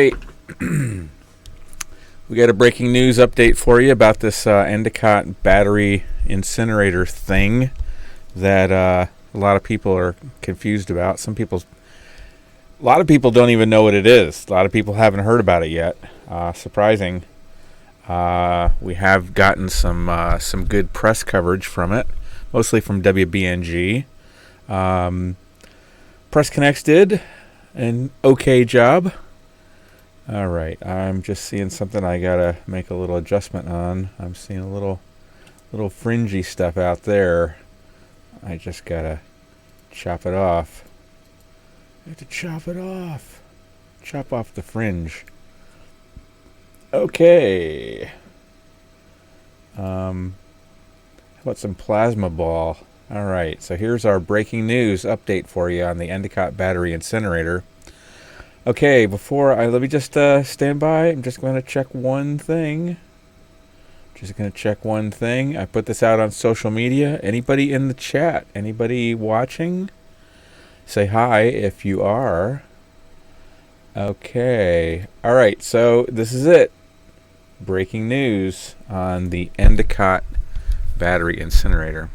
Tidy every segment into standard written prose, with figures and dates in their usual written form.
Hey, we got a breaking news update for you about this Endicott battery incinerator thing that a lot of people are confused about. A lot of people don't even know what it is. A lot of people haven't heard about it yet. Surprising. We have gotten some good press coverage from it, mostly from WBNG. Press Connects did an okay job. All right, I'm just seeing something I gotta make a little adjustment on. I'm seeing a little fringy stuff out there. I just gotta chop it off. I have to chop it off. Chop off the fringe. Okay. How about some plasma ball? All right, so here's our breaking news update for you on the Endicott battery incinerator. Okay, let me just stand by. I'm just going to check one thing. I put this out on social media. Anybody in the chat? Anybody watching? Say hi if you are. Okay. All right, so this is it. Breaking news on the Endicott battery incinerator.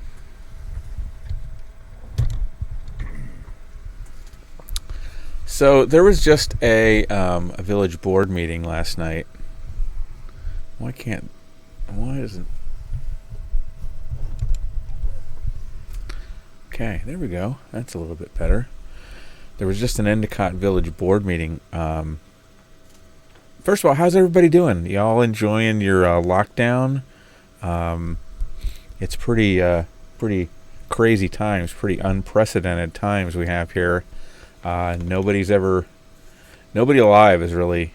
So there was just a village board meeting last night. Why isn't... Okay, there we go. That's a little bit better. There was just an Endicott village board meeting. First of all, how's everybody doing? Y'all enjoying your lockdown? It's pretty crazy times, pretty unprecedented times we have here. Nobody alive has really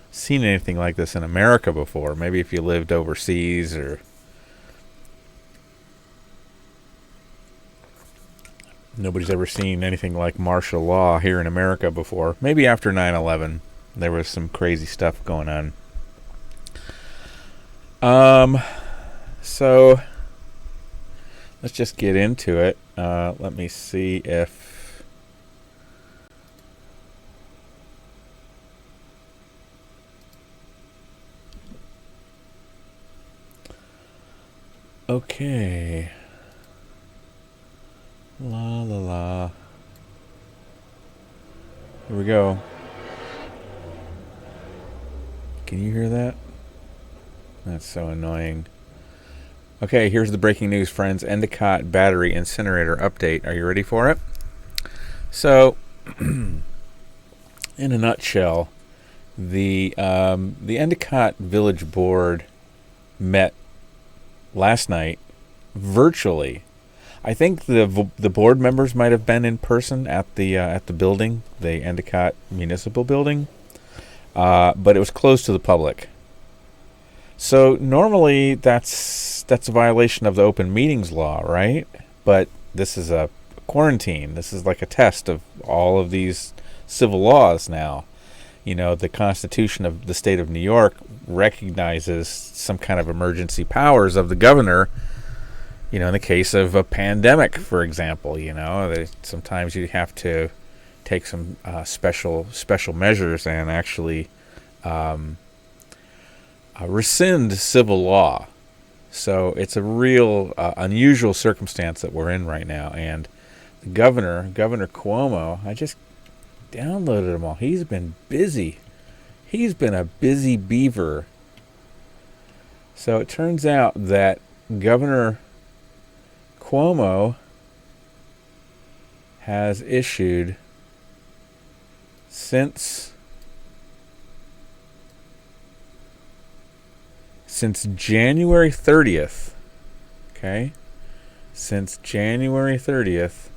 seen anything like this in America before. Maybe if you lived overseas, or nobody's ever seen anything like martial law here in America before. Maybe after 9/11 there was some crazy stuff going on. So let's just get into it. Let me see if... Okay. La la la. Here we go. Can you hear that? That's so annoying. Okay, here's the breaking news, friends. Endicott battery incinerator update. Are you ready for it? So, in a nutshell, the Endicott Village Board met last night virtually. I think the board members might have been in person at the building, the Endicott Municipal Building, but it was closed to the public. So normally that's a violation of the open meetings law, right? But this is a quarantine. This is like a test of all of these civil laws now. You know, the Constitution of the state of New York recognizes some kind of emergency powers of the governor, you know, in the case of a pandemic, for example. You know, sometimes you have to take some special measures and actually rescind civil law. So it's a real unusual circumstance that we're in right now. And the Governor Cuomo, I just downloaded them all. He's been busy. He's been a busy beaver. So it turns out that Governor Cuomo has issued since January 30th. Okay? Since January 30th,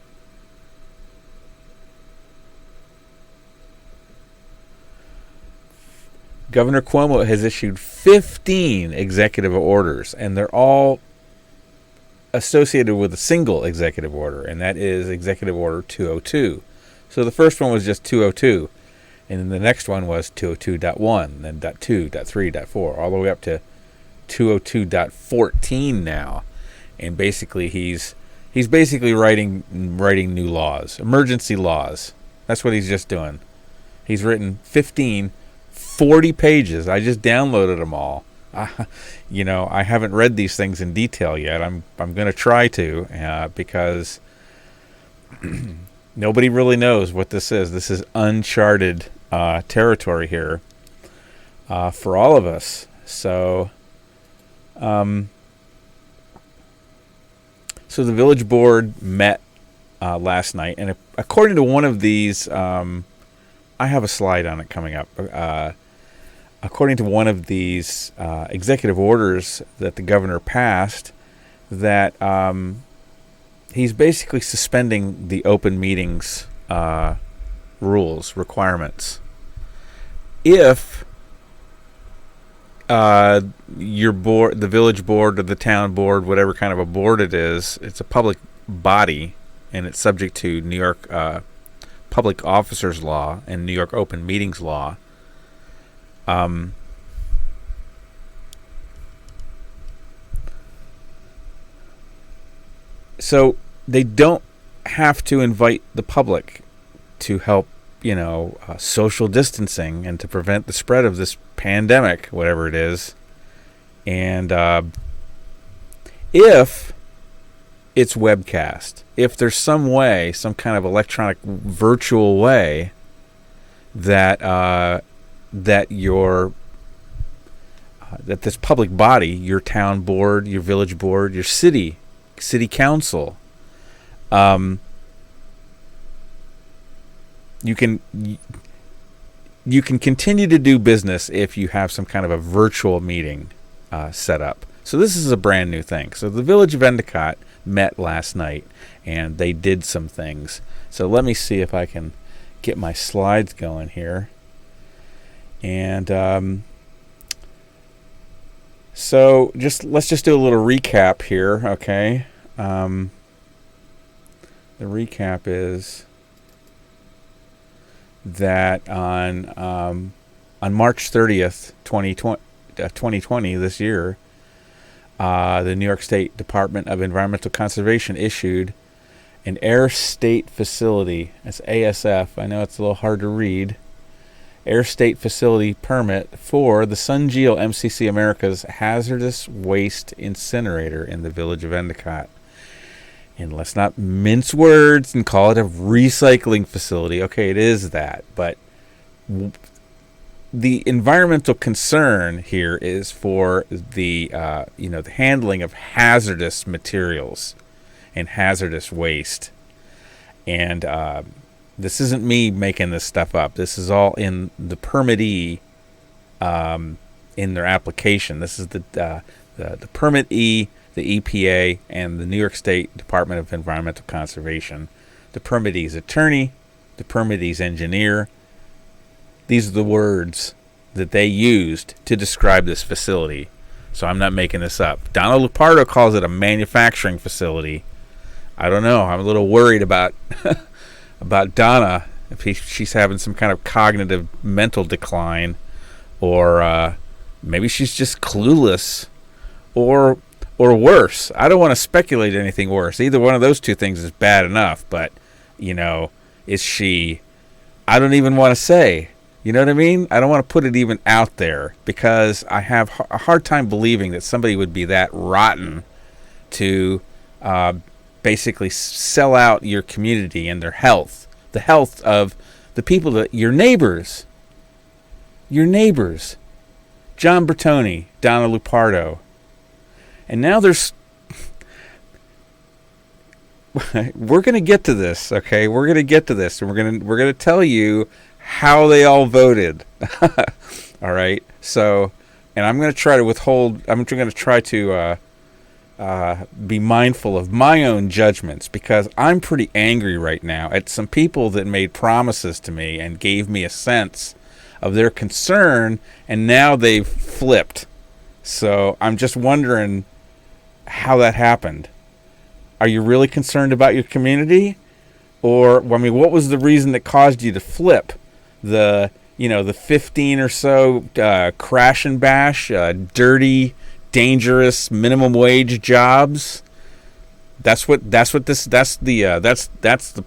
Governor Cuomo has issued 15 executive orders, and they're all associated with a single executive order, and that is Executive Order 202. So the first one was just 202, and then the next one was 202.1, then .2, .3, .4, all the way up to 202.14 now. And basically he's basically writing new laws, emergency laws. That's what he's just doing. He's written 40 pages. I just downloaded them all. I haven't read these things in detail yet. I'm going to try to because nobody really knows what this is. This is uncharted territory here for all of us. So, so the village board met last night, and according to one of these, I have a slide on it coming up. According to one of these executive orders that the governor passed, that he's basically suspending the open meetings requirements. If your board, the village board or the town board, whatever kind of a board it is, it's a public body, and it's subject to New York Public Officers Law and New York Open Meetings Law. So they don't have to invite the public to help, social distancing and to prevent the spread of this pandemic, whatever it is. And if it's webcast, if there's some way, some kind of electronic virtual way that that this public body, your town board, your village board, your city council, you can continue to do business if you have some kind of a virtual meeting set up. So this is a brand new thing. So the village of Endicott met last night, and they did some things. So let me see if I can get my slides going here. And so let's just do a little recap here, okay? The recap is that on March 30th, 2020, this year, the New York State Department of Environmental Conservation issued an Air State Facility, that's ASF, I know it's a little hard to read, Air State Facility permit for the Sungeel MCC America's hazardous waste incinerator in the village of Endicott. And let's not mince words and call it a recycling facility. Okay, it is that, but the environmental concern here is for the the handling of hazardous materials and hazardous waste. And this isn't me making this stuff up. This is all in the permittee in their application. This is the permittee, the EPA, and the New York State Department of Environmental Conservation. The permittee's attorney, the permittee's engineer. These are the words that they used to describe this facility. So I'm not making this up. Donna Lupardo calls it a manufacturing facility. I don't know. I'm a little worried about about Donna, if she's having some kind of cognitive mental decline, or maybe she's just clueless, or worse. I don't want to speculate anything worse. Either one of those two things is bad enough, but is she? I don't even want to say. You know what I mean? I don't want to put it even out there, because I have a hard time believing that somebody would be that rotten to basically sell out your community and their health, the health of the people, your neighbors, John Bertoni, Donna Lupardo. And now we're going to get to this, okay? We're going to get to this, and we're going to tell you how they all voted. All right. So, and I'm going to try to withhold. I'm going to try to be mindful of my own judgments, because I'm pretty angry right now at some people that made promises to me and gave me a sense of their concern, and now they've flipped. So I'm just wondering how that happened. Are you really concerned about your community? Or, what was the reason that caused you to flip? The 15 or so crash and bash, dirty, dangerous minimum wage jobs. That's the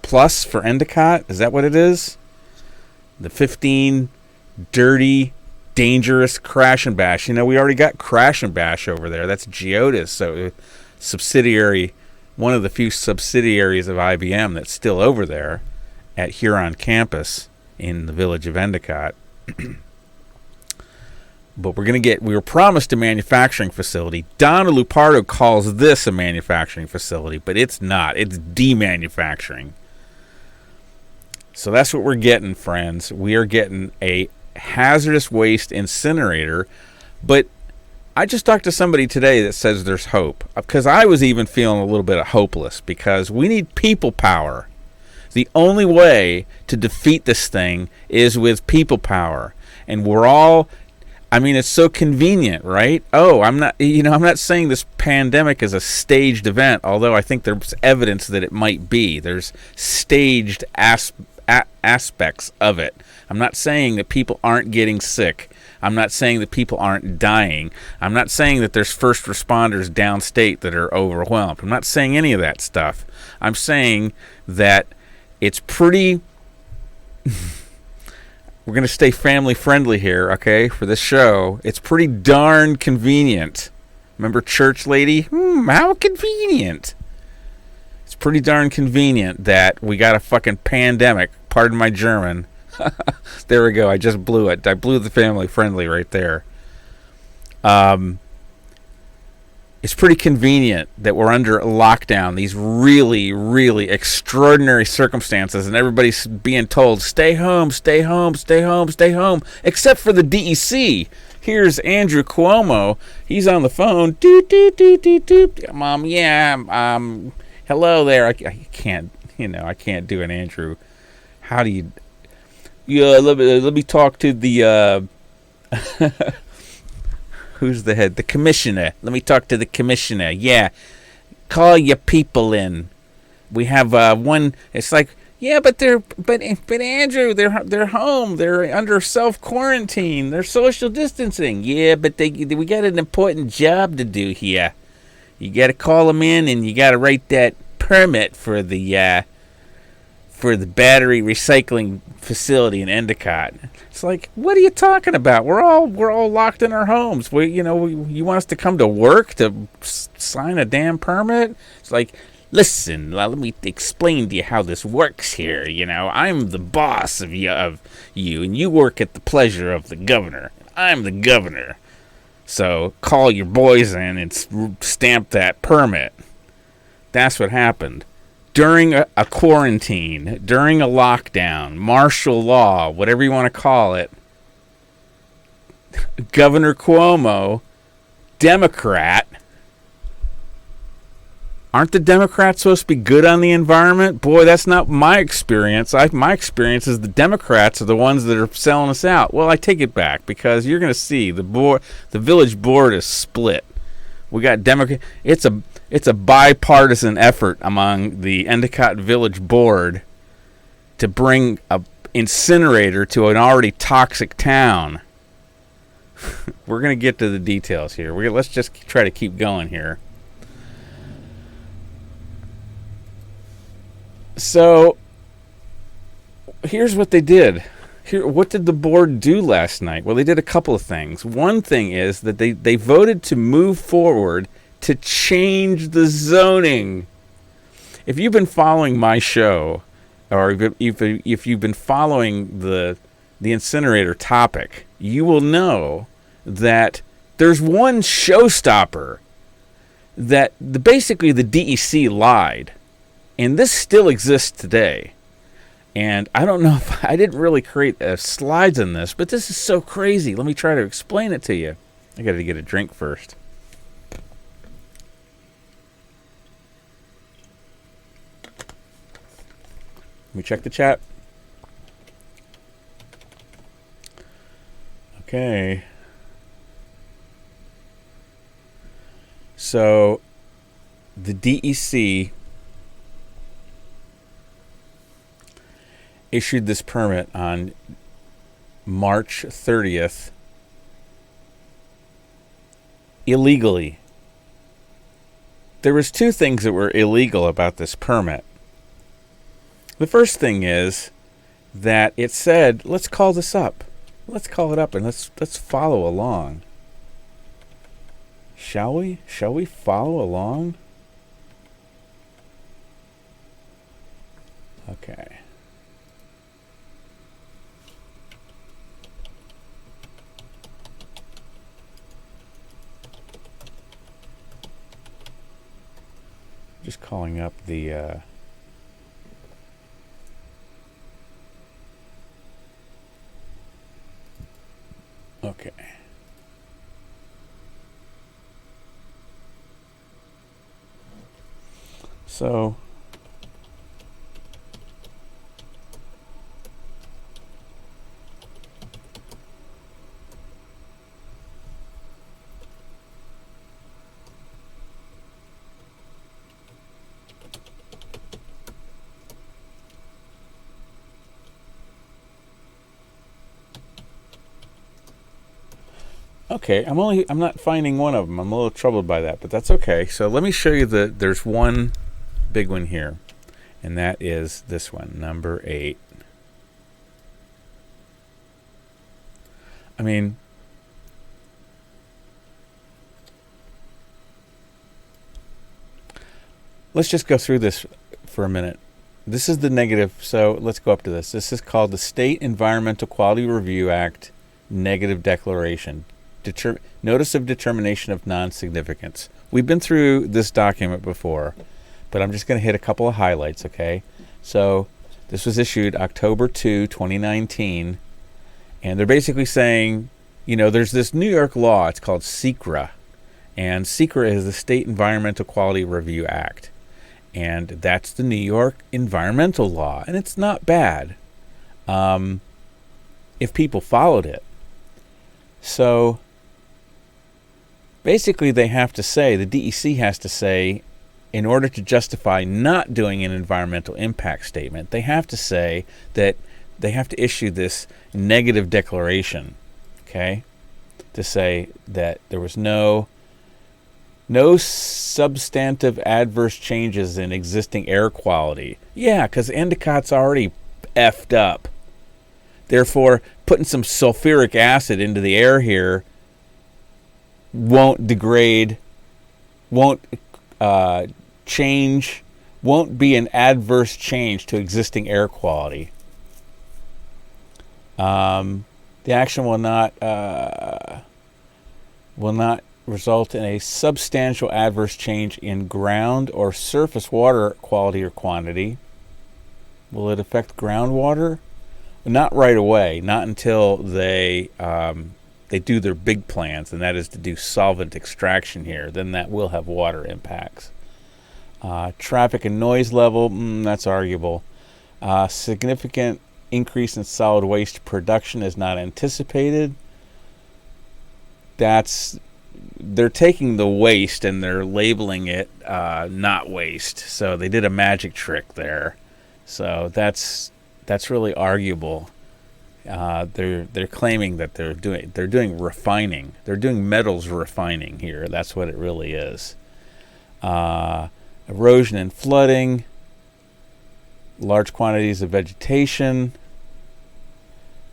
plus for Endicott. Is that what it is? The 15 dirty, dangerous Crash and Bash. You know, we already got Crash and Bash over there. That's Geodis, so subsidiary, one of the few subsidiaries of IBM that's still over there at Huron campus in the village of Endicott. But we were promised a manufacturing facility. Donna Lupardo calls this a manufacturing facility, but it's not. It's demanufacturing. So that's what we're getting, friends. We are getting a hazardous waste incinerator. But I just talked to somebody today that says there's hope. Because I was even feeling a little bit of hopeless. Because we need people power. The only way to defeat this thing is with people power. And we're all... I mean, it's so convenient, right? Oh, I'm not saying this pandemic is a staged event, although I think there's evidence that it might be. There's staged aspects of it. I'm not saying that people aren't getting sick. I'm not saying that people aren't dying. I'm not saying that there's first responders downstate that are overwhelmed. I'm not saying any of that stuff. I'm saying that it's pretty... We're going to stay family friendly here, okay, for this show. It's pretty darn convenient. Remember Church Lady? How convenient. It's pretty darn convenient that we got a fucking pandemic. Pardon my German. There we go. I just blew it. I blew the family friendly right there. It's pretty convenient that we're under lockdown, these really, really extraordinary circumstances, and everybody's being told, stay home, stay home, stay home, stay home, except for the DEC. Here's Andrew Cuomo. He's on the phone. Doot, doot, doot, doot, doot. Hello there. I can't do an Andrew. How do you... Yeah, let me talk to the... Who's the head? The commissioner. Let me talk to the commissioner. Yeah. Call your people in. We have one. It's like, yeah, but Andrew, they're home. They're under self-quarantine. They're social distancing. Yeah, but we got an important job to do here. You got to call them in, and you got to write that permit for the battery recycling facility in Endicott. It's like, what are you talking about? We're all locked in our homes. You want us to come to work to sign a damn permit? It's like, listen, let me explain to you how this works here. I'm the boss of you, and you work at the pleasure of the governor. I'm the governor. So call your boys in and stamp that permit. That's what happened. During a quarantine, during a lockdown, martial law, whatever you want to call it, Governor Cuomo, Democrat, aren't the Democrats supposed to be good on the environment? Boy, that's not my experience. My experience is the Democrats are the ones that are selling us out. Well, I take it back, because you're going to see the village board is split. We got Democrat. It's a bipartisan effort among the Endicott Village Board to bring an incinerator to an already toxic town. We're going to get to the details here. Let's just try to keep going here. So, here's what they did. What did the board do last night? Well, they did a couple of things. One thing is that they voted to move forward to change the zoning. If you've been following my show, or if you've been following the incinerator topic, you will know that there's one showstopper that basically the DEC lied, and this still exists today. And I don't know if I didn't really create slides on this, but this is so crazy. Let me try to explain it to you. I got to get a drink first. Let me check the chat. Okay. So, the DEC issued this permit on March 30th illegally. There was two things that were illegal about this permit. The first thing is that it said, let's call this up. Let's call it up and let's follow along. Shall we? Shall we follow along? Okay. Just calling up the okay. So okay, I'm not finding one of them. I'm a little troubled by that, but that's okay. So let me show you there's one big one here, and that is this one, number 8. I mean, let's just go through this for a minute. This is the negative, so let's go up to this. This is called the State Environmental Quality Review Act Negative Declaration. Notice of Determination of Non-Significance. We've been through this document before, but I'm just going to hit a couple of highlights, okay? So this was issued October 2, 2019, and they're basically saying, there's this New York law. It's called SECRA, and SECRA is the State Environmental Quality Review Act, and that's the New York environmental law, and it's not bad if people followed it. So basically they have to say, the DEC has to say, in order to justify not doing an environmental impact statement, they have to say that they have to issue this negative declaration, okay, to say that there was no substantive adverse changes in existing air quality. Yeah, because Endicott's already effed up. Therefore, putting some sulfuric acid into the air here won't degrade, won't change, won't be an adverse change to existing air quality. The action will not result in a substantial adverse change in ground or surface water quality or quantity. Will it affect groundwater? Not right away. Not until they do their big plans, and that is to do solvent extraction here. Then that will have water impacts. Traffic and noise level, that's arguable. Significant increase in solid waste production is not anticipated. They're taking the waste and they're labeling it not waste. So they did a magic trick there. So that's really arguable. They're claiming that they're doing refining. They're doing metals refining here. That's what it really is. Erosion and flooding, large quantities of vegetation.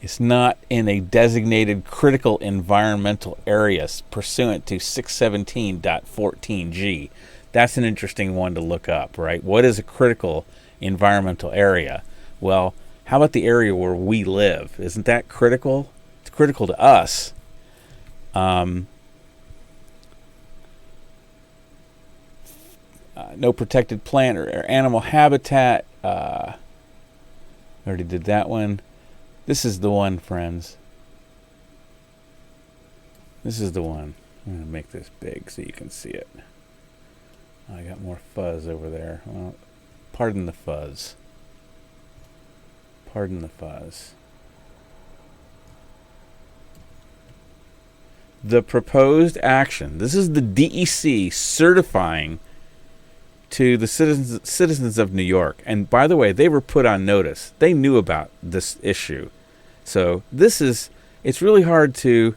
It's not in a designated critical environmental area pursuant to 617.14G. That's an interesting one to look up, right? What is a critical environmental area? Well, how about the area where we live? Isn't that critical? It's critical to us. No protected plant or animal habitat. Already did that one. This is the one, friends. This is the one. I'm going to make this big so you can see it. I got more fuzz over there. Well, pardon the fuzz. Pardon the fuzz. The proposed action. This is the DEC certifying to the citizens of New York. And by the way, they were put on notice. They knew about this issue. So it's really hard to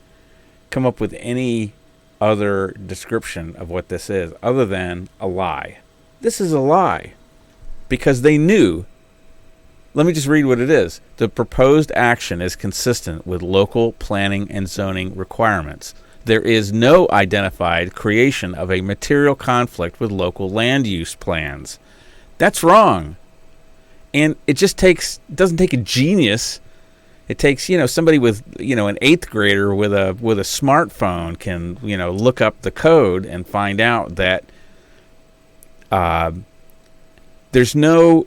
come up with any other description of what this is other than a lie. This is a lie because they knew Let me just read what it is. The proposed action is consistent with local planning and zoning requirements. There is no identified creation of a material conflict with local land use plans. That's wrong. And it just doesn't take a genius. It takes, somebody with, an 8th grader with a smartphone can, look up the code and find out that there's no,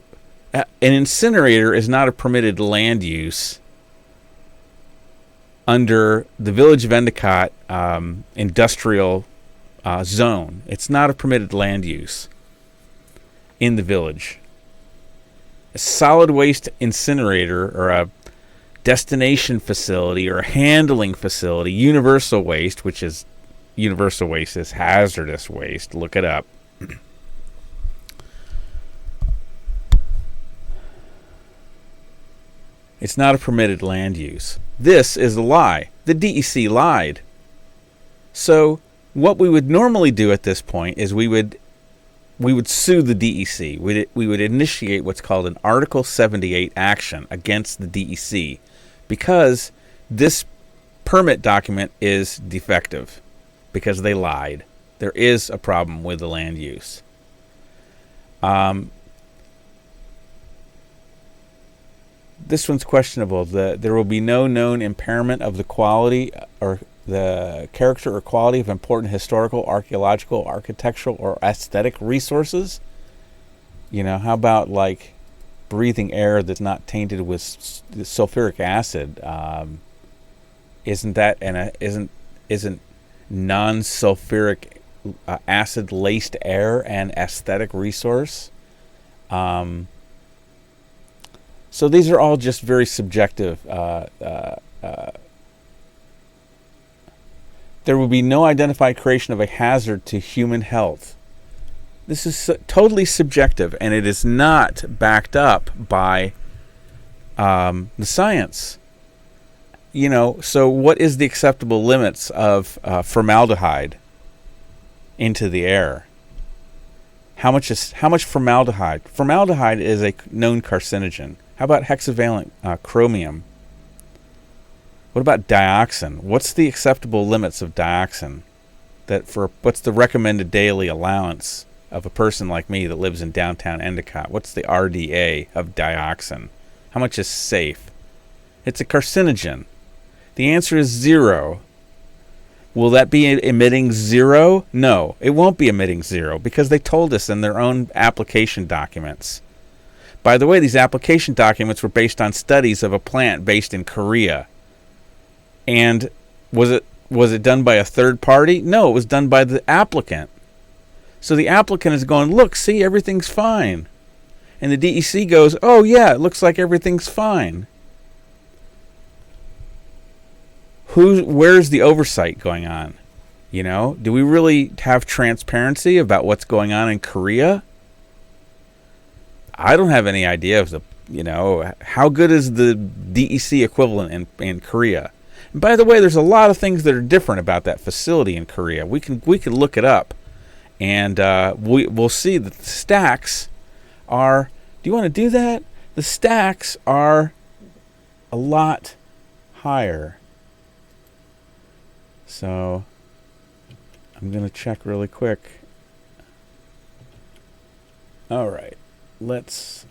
an incinerator is not a permitted land use under the Village of Endicott industrial zone. It's not a permitted land use in the village. A solid waste incinerator or a destination facility or a handling facility, universal waste, which is universal waste is hazardous waste. Look it up. It's not a permitted land use. This is a lie. The DEC lied. So what we would normally do at this point is we would sue the DEC. We would initiate what's called an Article 78 action against the DEC because this permit document is defective because they lied. There is a problem with the land use. This one's questionable. There will be no known impairment of the quality or the character or quality of important historical, archaeological, architectural, or aesthetic resources. How about like breathing air that's not tainted with sulfuric acid? Isn't non-sulfuric acid laced air an aesthetic resource? So these are all just very subjective. There will be no identified creation of a hazard to human health. This is totally subjective, and it is not backed up by the science. So what is the acceptable limits of formaldehyde into the air? How much formaldehyde? Formaldehyde is a known carcinogen. How about hexavalent chromium? What about dioxin? What's the acceptable limits of dioxin? What's the recommended daily allowance of a person like me that lives in downtown Endicott? What's the RDA of dioxin? How much is safe? It's a carcinogen. The answer is 0. Will that be emitting 0? No, it won't be emitting 0 because they told us in their own application documents. By the way, these application documents were based on studies of a plant based in Korea. And was it done by a third party? No, it was done by the applicant. So the applicant is going, look, see, everything's fine. And the DEC goes, oh yeah, it looks like everything's fine. Where's the oversight going on? Do we really have transparency about what's going on in Korea? I don't have any idea of how good is the DEC equivalent in Korea. And by the way, there's a lot of things that are different about that facility in Korea. We can look it up, and we'll see that the stacks are. Do you want to do that? The stacks are a lot higher. So I'm going to check really quick. All right. Let's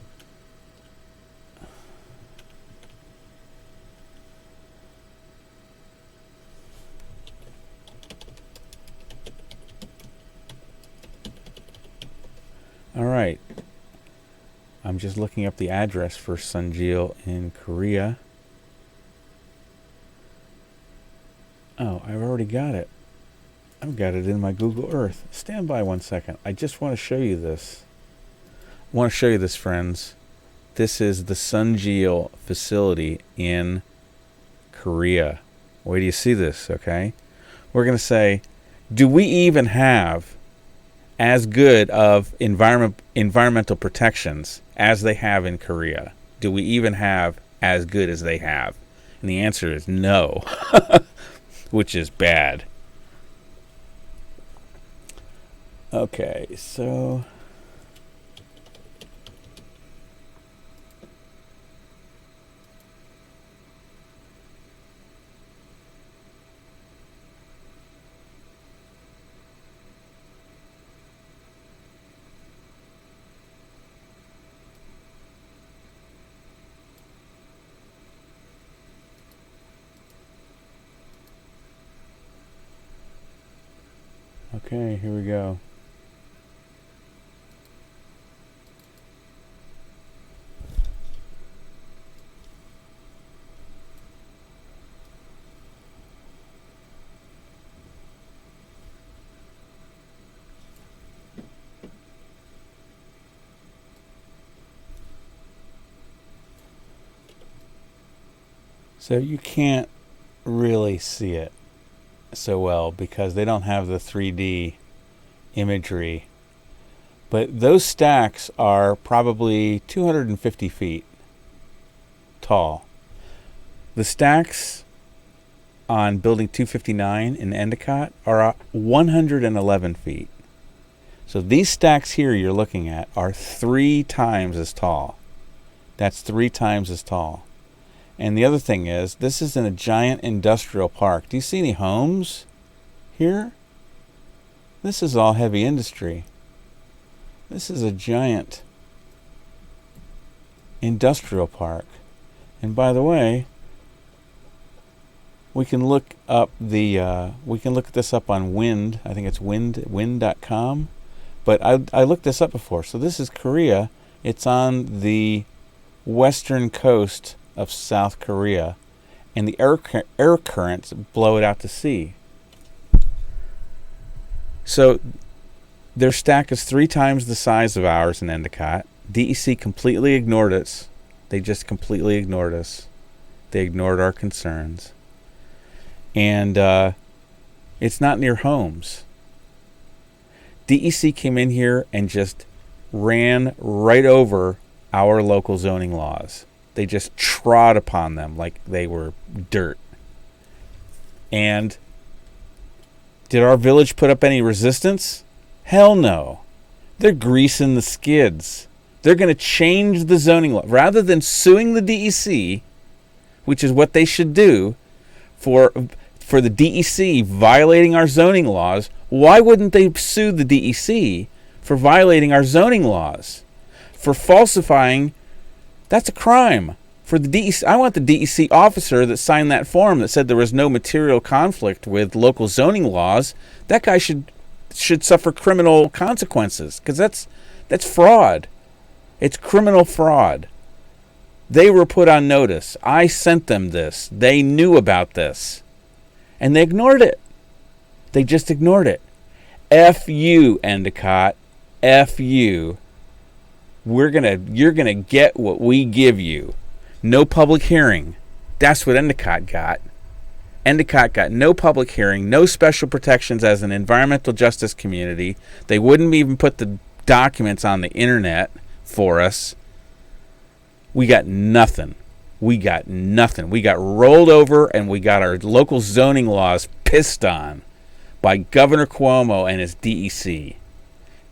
all right. I'm just looking up the address for Sunjil in Korea. Oh, I've already got it. I've got it in my Google Earth. Stand by one second. I just want to show you this. I want to show you this, friends. This is the Sunjil facility in Korea. Wait do you see this, okay? We're going to say, do we even have as good of environmental protections as they have in Korea? Do we even have as good as they have? And the answer is no, which is bad. Okay, so Okay, here we go. So you can't really see it so well because they don't have the 3D imagery. But those stacks are probably 250 feet tall. The stacks on building 259 in Endicott are 111 feet. So these stacks here you're looking at are 3 times as tall. That's 3 times as tall. And the other thing is, this is in a giant industrial park. Do you see any homes here? This is all heavy industry. This is a giant industrial park. And by the way, we can look up this up on Wind. I think it's wind.com. But I looked this up before. So this is Korea. It's on the western coast of South Korea, and the air currents blow it out to sea. So their stack is 3 times the size of ours in Endicott. DEC completely ignored us. They just completely ignored us. They ignored our concerns. And it's not near homes. DEC came in here and just ran right over our local zoning laws. They just trod upon them like they were dirt. And did our village put up any resistance? Hell no. They're greasing the skids. They're going to change the zoning law. Rather than suing the DEC, which is what they should do for the DEC violating our zoning laws, why wouldn't they sue the DEC for violating our zoning laws? For falsifying, that's a crime. For the DEC, I want the DEC officer that signed that form that said there was no material conflict with local zoning laws. That guy should suffer criminal consequences because that's fraud. It's criminal fraud. They were put on notice. I sent them this. They knew about this, and they ignored it. They just ignored it. F you, Endicott. F you. You're gonna get what we give you. No public hearing. That's what Endicott got. Endicott got no public hearing, no special protections as an environmental justice community. They wouldn't even put the documents on the internet for us. We got nothing. We got nothing. We got rolled over, and we got our local zoning laws pissed on by Governor Cuomo and his DEC.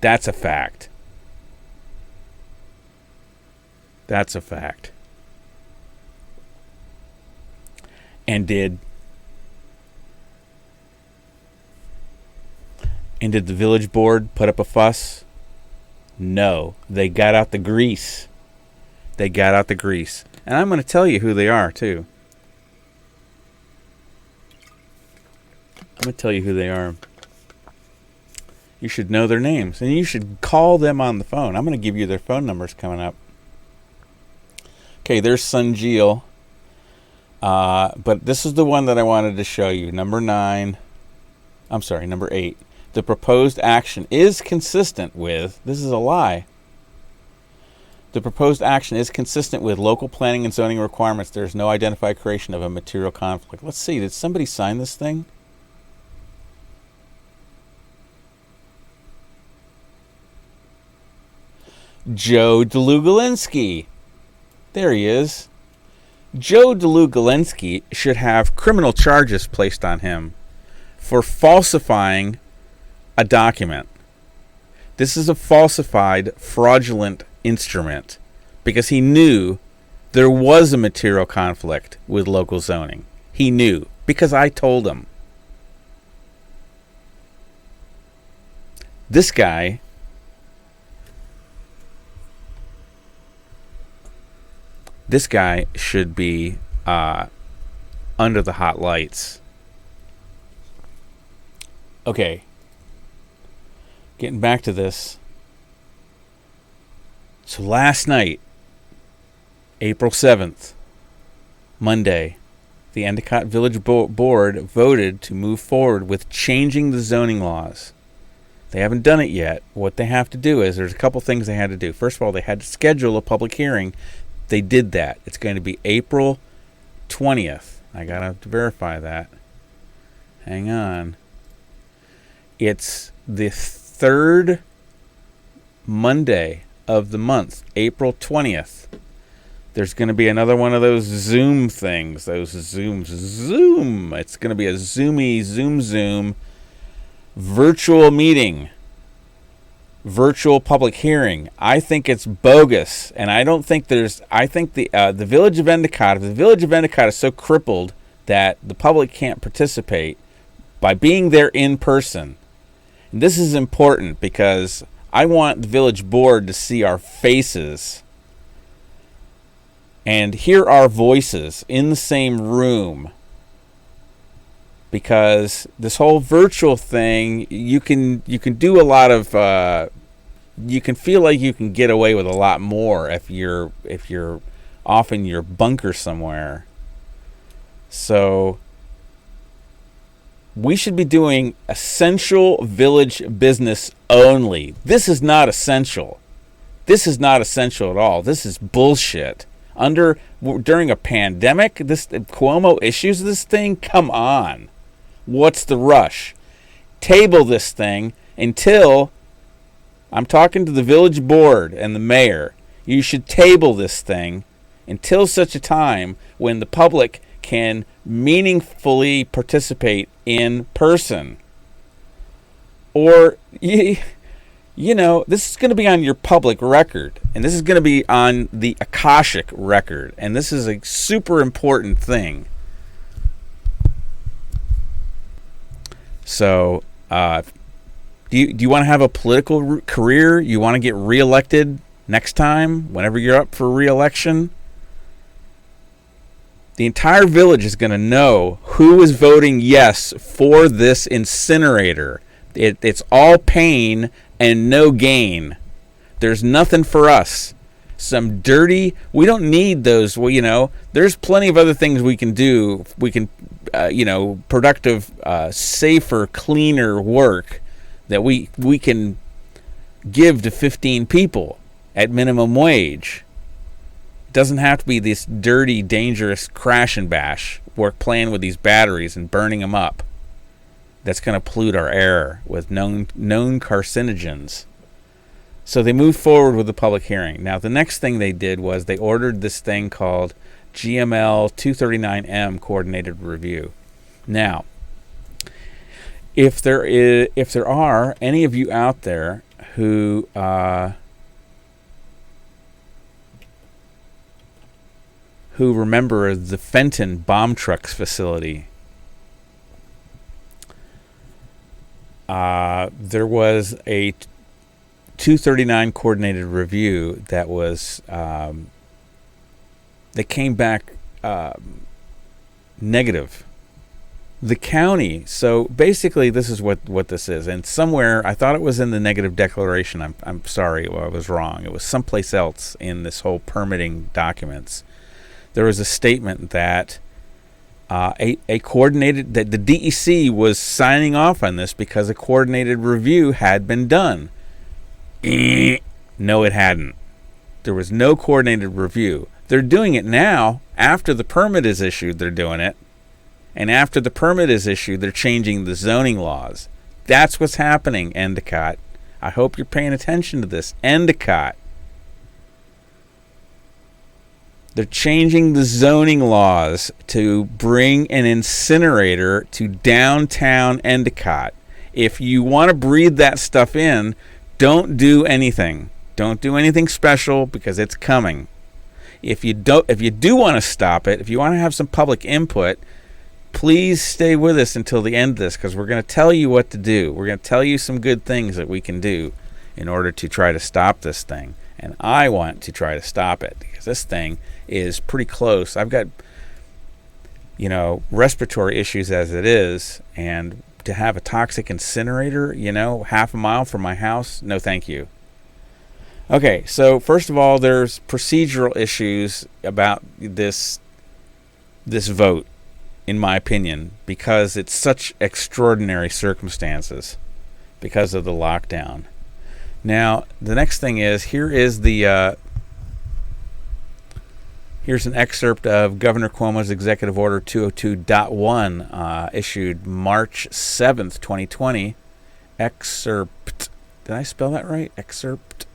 That's a fact. That's a fact. And did the village board put up a fuss? No. They got out the grease. They got out the grease. And I'm going to tell you who they are, too. I'm going to tell you who they are. You should know their names. And you should call them on the phone. I'm going to give you their phone numbers coming up. Okay, there's Sunjeel. But this is the one that I wanted to show you. Number 8. The proposed action is consistent with... This is a lie. The proposed action is consistent with local planning and zoning requirements. There is no identified creation of a material conflict. Let's see. Did somebody sign this thing? Joe DeLugolinsky. There he is. Joe DeLugolinsky should have criminal charges placed on him for falsifying a document. This is a falsified, fraudulent instrument because he knew there was a material conflict with local zoning. He knew because I told him. This guy should be under the hot lights. Okay. getting back to this. So last night, April 7th, Monday, the Endicott Village Board voted to move forward with changing the zoning laws. They haven't done it yet. What they have to do is, there's a couple things they had to do. First of all, they had to schedule a public hearing. They did that. It's going to be April 20th. I got to verify that. Hang on. It's the third Monday of the month, April 20th. There's going to be another one of those Zoom things. Zoom. It's going to be a Zoom virtual meeting. Virtual public hearing. I think it's bogus, and I don't think there's. I think the village of Endicott. If the village of Endicott is so crippled that the public can't participate by being there in person, and this is important because I want the village board to see our faces and hear our voices in the same room. Because this whole virtual thing, you can do a lot of, you can feel like you can get away with a lot more if you're off in your bunker somewhere. So we should be doing essential village business only. This is not essential. This is not essential at all. This is bullshit. During a pandemic, this Cuomo issues this thing. Come on. What's the rush? Table this thing until, I'm talking to the village board and the mayor, you should table this thing until such a time when the public can meaningfully participate in person. Or, this is going to be on your public record, and this is going to be on the Akashic record, and this is a super important thing. So, do you want to have a political career? You want to get reelected next time, whenever you're up for reelection? The entire village is going to know who is voting yes for this incinerator. It's all pain and no gain. There's nothing for us. Some dirty, we don't need those. Well, there's plenty of other things we can do. We can, productive, safer, cleaner work that we can give to 15 people at minimum wage. It doesn't have to be this dirty, dangerous crash and bash work playing with these batteries and burning them up. That's going to pollute our air with known carcinogens. So they moved forward with the public hearing. Now, the next thing they did was they ordered this thing called GML 239M coordinated review. Now, if there are any of you out there who remember the Fenton bomb trucks facility, there was a 239 coordinated review that was that came back negative. The county, so basically this is what this is, and somewhere I thought it was in the negative declaration. I'm sorry, I was wrong. It was someplace else in this whole permitting documents. There was a statement that a coordinated, that the DEC was signing off on this because a coordinated review had been done. No, it hadn't. There was no coordinated review. They're doing it now. After the permit is issued, they're doing it. And after the permit is issued, they're changing the zoning laws. That's what's happening, Endicott. I hope you're paying attention to this. Endicott. They're changing the zoning laws to bring an incinerator to downtown Endicott. If you want to breathe that stuff in, don't do anything. Don't do anything special because it's coming. If you do want to stop it, if you want to have some public input, please stay with us until the end of this, because we're going to tell you what to do. We're going to tell you some good things that we can do in order to try to stop this thing. And I want to try to stop it because this thing is pretty close. I've got, respiratory issues as it is, and to have a toxic incinerator, half a mile from my house? No, thank you. Okay, so first of all, there's procedural issues about this vote, in my opinion, because it's such extraordinary circumstances because of the lockdown. Now, the next thing is, here's an excerpt of Governor Cuomo's Executive Order 202.1, issued March 7th, 2020. Excerpt. Did I spell that right? Excerpt.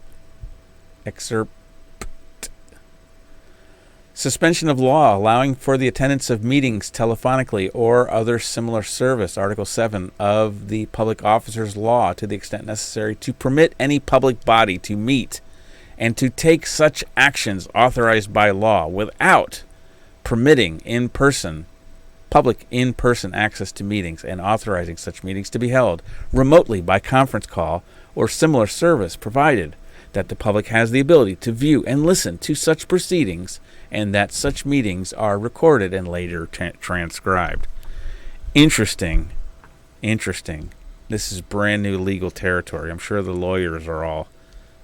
Suspension of law allowing for the attendance of meetings telephonically or other similar service, Article 7 of the Public Officers Law, to the extent necessary to permit any public body to meet and to take such actions authorized by law without permitting public in-person access to meetings and authorizing such meetings to be held remotely by conference call or similar service, provided that the public has the ability to view and listen to such proceedings and that such meetings are recorded and later transcribed. Interesting. This is brand new legal territory. I'm sure the lawyers are all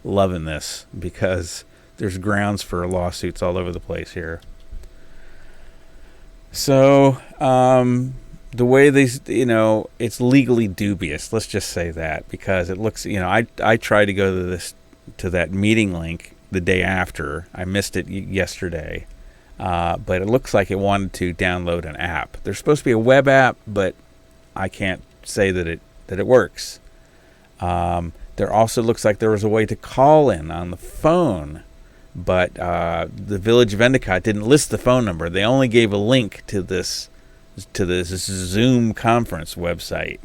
loving this because there's grounds for lawsuits all over the place here. So, the way these, it's legally dubious. Let's just say that, because it looks, I tried to go to that meeting link the day after. I missed it yesterday, but it looks like it wanted to download an app. There's supposed to be a web app, but I can't say that it works. There also looks like there was a way to call in on the phone, but the Village of Endicott didn't list the phone number. They only gave a link to this Zoom conference website,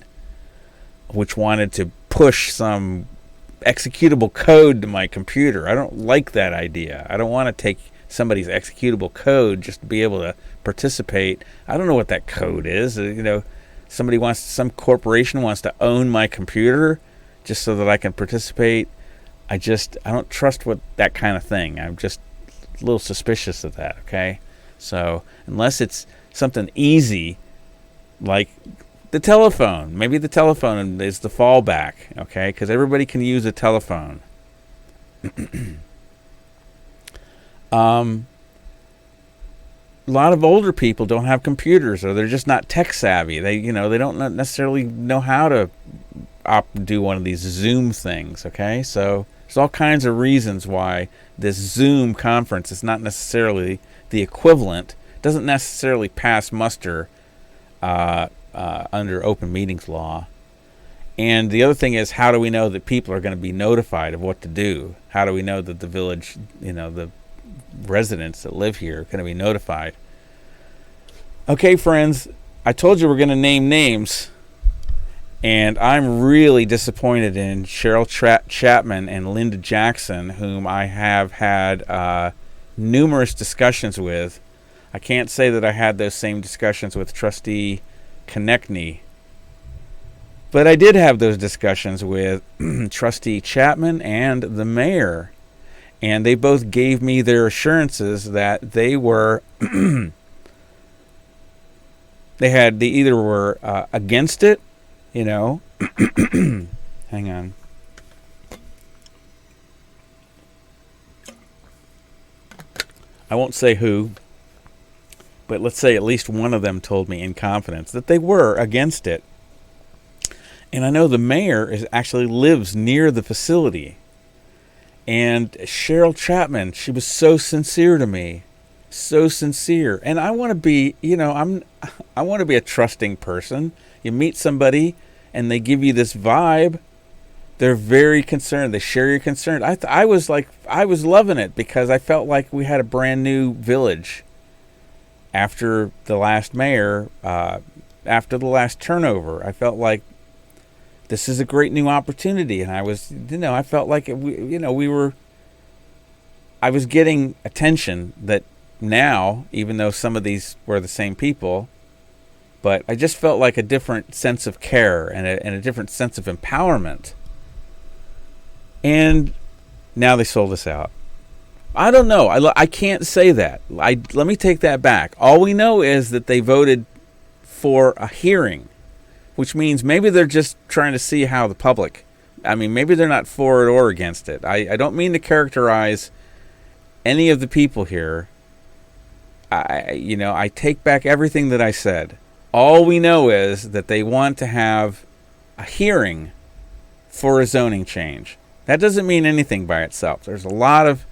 which wanted to push some executable code to my computer. I don't like that idea. I don't want to take somebody's executable code just to be able to participate. I don't know what that code is. Some corporation wants to own my computer just so that I can participate. I don't trust that kind of thing. I'm just a little suspicious of that, okay? So unless it's something easy like the telephone. Maybe the telephone is the fallback, okay? Because everybody can use a telephone. A lot of older people don't have computers, or they're just not tech savvy. They don't necessarily know how to do one of these Zoom things, okay? So there's all kinds of reasons why this Zoom conference is not necessarily the equivalent, doesn't necessarily pass muster under open meetings law. And the other thing is, how do we know that people are going to be notified of what to do? How do we know that the village, the residents that live here are going to be notified? Okay, friends, I told you we're going to name names, and I'm really disappointed in Cheryl Chapman and Linda Jackson, whom I have had numerous discussions with. I can't say that I had those same discussions with Trustee Konechny, but I did have those discussions with Trustee Chapman and the mayor, and they both gave me their assurances that they were they either were against it, hang on. I won't say who, but let's say at least one of them told me in confidence that they were against it. And I know the mayor actually lives near the facility. And Cheryl Chapman, she was so sincere to me. So sincere. And I want to be, I want to be a trusting person. You meet somebody and they give you this vibe. They're very concerned. They share your concern. I was loving it because I felt like we had a brand new village after the last mayor, after the last turnover. I felt like this is a great new opportunity, and I felt like I was getting attention that now, even though some of these were the same people, but I just felt like a different sense of care and a different sense of empowerment. And now they sold us out. I don't know. I can't say that. Let me take that back. All we know is that they voted for a hearing which means maybe they're just trying to see how the public, I mean, maybe they're not for it or against it. I don't mean to characterize any of the people here. I take back everything that I said. All we know is that they want to have a hearing for a zoning change. That doesn't mean anything by itself. There's a lot of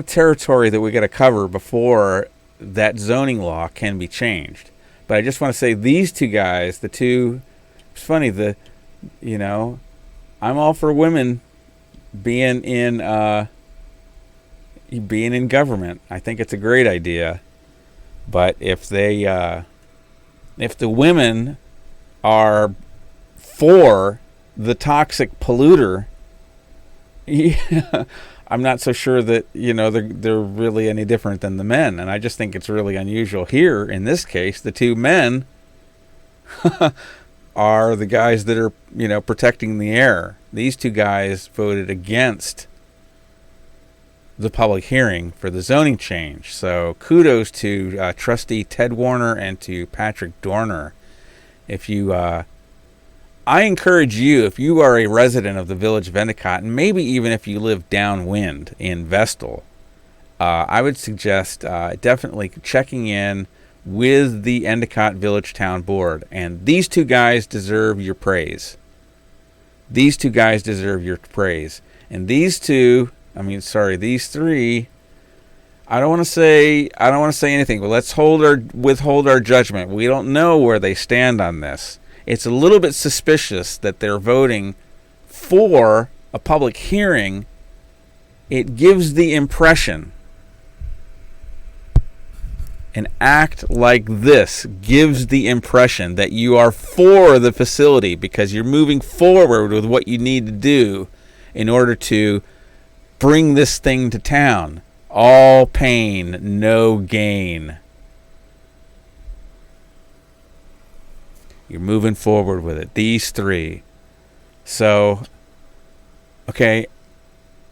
territory that we got to cover before that zoning law can be changed. But I just want to say these two guys, it's funny, I'm all for women being in government. I think it's a great idea. But if the women are for the toxic polluter, I'm not so sure that they're really any different than the men. And I just think it's really unusual here. In this case, the two men are the guys that are protecting the air. These two guys voted against the public hearing for the zoning change. So kudos to Trustee Ted Warner and to Patrick Dorner. I encourage you, if you are a resident of the village of Endicott, and maybe even if you live downwind in Vestal, I would suggest definitely checking in with the Endicott Village Town Board. And these two guys deserve your praise. These two guys deserve your praise. And these three, I don't want to say anything, but let's withhold our judgment. We don't know where they stand on this. It's a little bit suspicious that they're voting for a public hearing. It gives the impression, an act like this gives the impression that you are for the facility because you're moving forward with what you need to do in order to bring this thing to town. All pain, no gain. You're moving forward with it. These three. So, okay,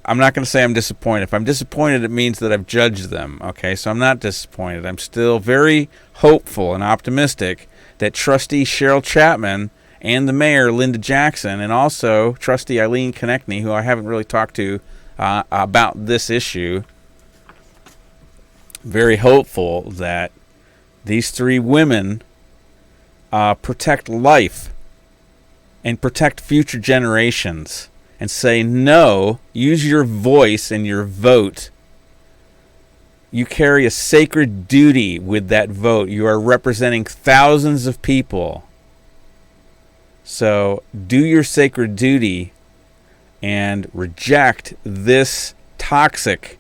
I'm not going to say I'm disappointed. If I'm disappointed, it means that I've judged them. Okay, so I'm not disappointed. I'm still very hopeful and optimistic that Trustee Cheryl Chapman and the Mayor, Linda Jackson, and also Trustee Eileen Konechny, who I haven't really talked to about this issue, very hopeful that these three women protect life and protect future generations and say no, use your voice and your vote. You carry a sacred duty with that vote. You are representing thousands of people. So do your sacred duty and reject this toxic,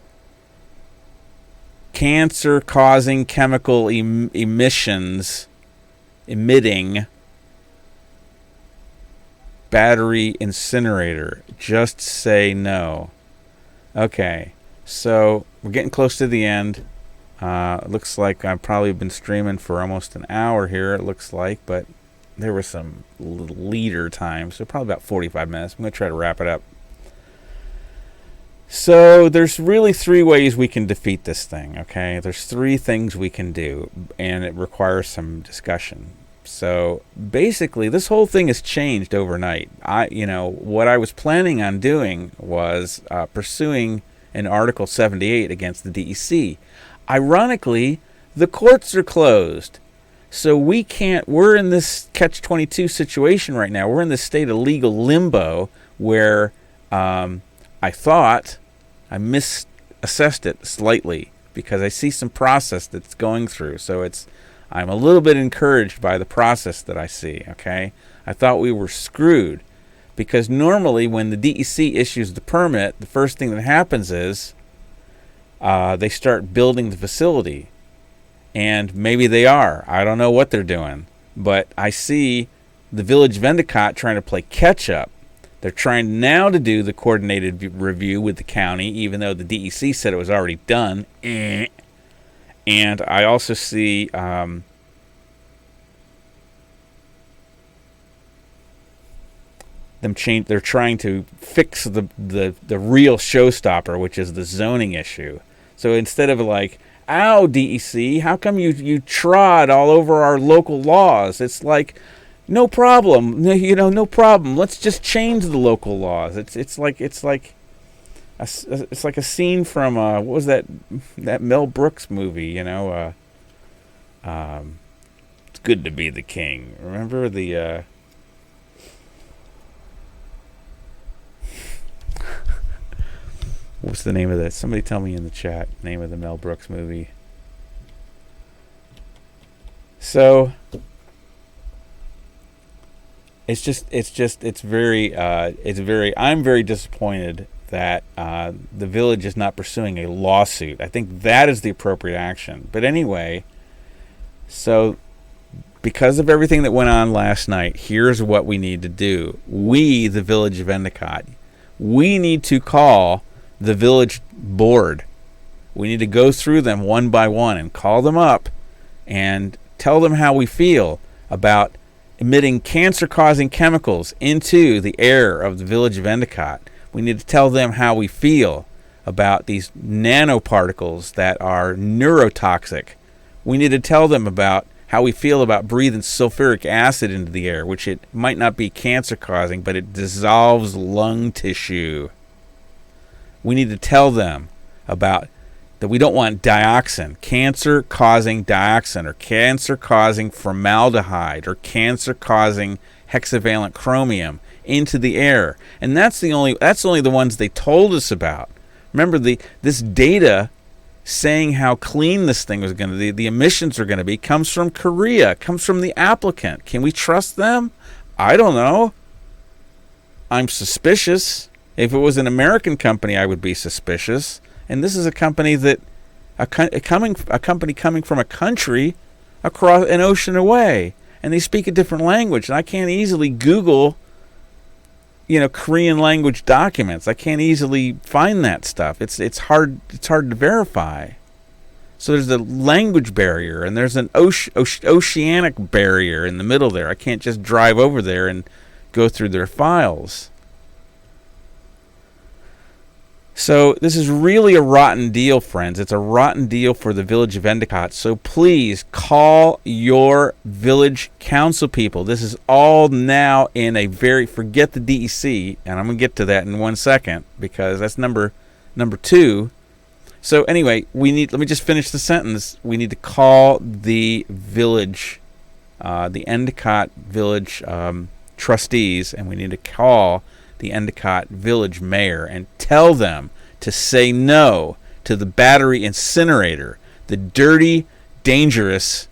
cancer-causing chemical emitting battery incinerator. Just say no. Okay, so we're getting close to the end. It looks like I've probably been streaming for almost an hour here, it looks like, but there was some leader time, so probably about 45 minutes. I'm going to try to wrap it up. So there's really three ways we can defeat this thing, okay? There's three things we can do, and it requires some discussion. So basically, this whole thing has changed overnight. What I was planning on doing was pursuing an Article 78 against the DEC. Ironically, the courts are closed. So we're in this catch-22 situation right now. We're in this state of legal limbo where I thought I misassessed it slightly because I see some process that's going through. So I'm a little bit encouraged by the process that I see, okay? I thought we were screwed because normally when the DEC issues the permit, the first thing that happens is they start building the facility. And maybe they are. I don't know what they're doing. But I see the Village of Endicott trying to play catch-up. They're trying now to do the coordinated review with the county, even though the DEC said it was already done. And I also see them change. They're trying to fix the real showstopper, which is the zoning issue. So instead of like Ow, DEC, how come you trod all over our local laws? It's like, no problem, no problem. Let's just change the local laws. It's like it's like a scene from what was that Mel Brooks movie? It's good to be the king. Remember the what's the name of that? Somebody tell me in the chat. Name of the Mel Brooks movie. So it's very I'm very disappointed that the village is not pursuing a lawsuit. I think that is the appropriate action. But anyway, so because of everything that went on last night, here's what we need to do. We, the village of Endicott, we need to call the village board. We need to go through them one by one and call them up and tell them how we feel about emitting cancer-causing chemicals into the air of the village of Endicott. We need to tell them how we feel about these nanoparticles that are neurotoxic. We need to tell them about how we feel about breathing sulfuric acid into the air, which it might not be cancer-causing, but it dissolves lung tissue. We need to tell them about that we don't want dioxin, cancer-causing dioxin, or cancer-causing formaldehyde, or cancer-causing hexavalent chromium into the air. And that's only the ones they told us about. Remember, this data saying how clean this thing was going to be, the emissions are going to be, comes from Korea, comes from the applicant. Can we trust them? I don't know. I'm suspicious. If it was an American company, I would be suspicious. And this is a company coming from a country across an ocean away, and they speak a different language. And I can't easily Google, Korean language documents. I can't easily find that stuff. It's hard to verify. So there's a language barrier, and there's an oceanic barrier in the middle there. I can't just drive over there and go through their files. So this is really a rotten deal, friends. It's a rotten deal for the village of Endicott. So please call your village council people. This is all now in a forget the DEC, and I'm going to get to that in 1 second because that's number 2. So anyway, let me just finish the sentence. We need to call the village, the Endicott village trustees, and we need to call the Endicott village mayor and tell them to say no to the battery incinerator, the dirty, dangerous,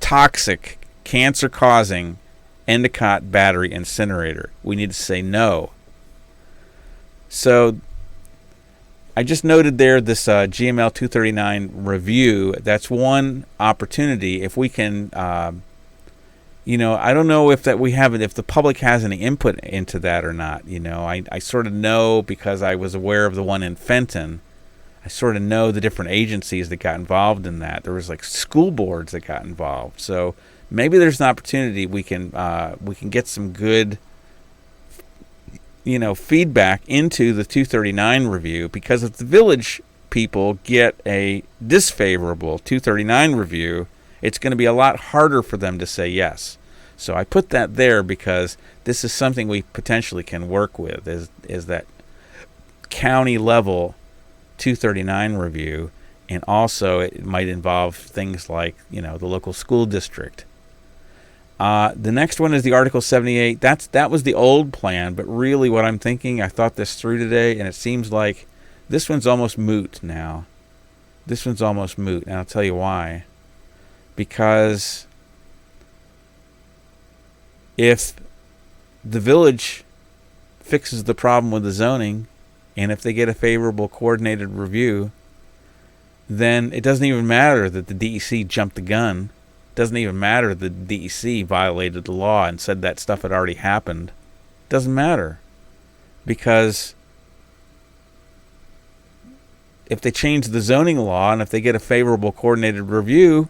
toxic, cancer-causing Endicott battery incinerator. We need to say no. So I just noted there this GML 239 review. That's one opportunity. If we can I don't know if the public has any input into that or not. I sort of know because I was aware of the one in Fenton. I sort of know the different agencies that got involved in that. There was like school boards that got involved. So maybe there's an opportunity we can get some good feedback into the 239 review, because if the village people get a disfavorable 239 review, it's going to be a lot harder for them to say yes. So I put that there because this is something we potentially can work with, is that county level 239 review, and also it might involve things like the local school district. The next one is the Article 78. That was the old plan, but really what I'm thinking, I thought this through today, and it seems like this one's almost moot now. This one's almost moot, and I'll tell you why. Because if the village fixes the problem with the zoning, and if they get a favorable coordinated review, then it doesn't even matter that the DEC jumped the gun. It doesn't even matter that the DEC violated the law and said that stuff had already happened. It doesn't matter. Because if they change the zoning law and if they get a favorable coordinated review,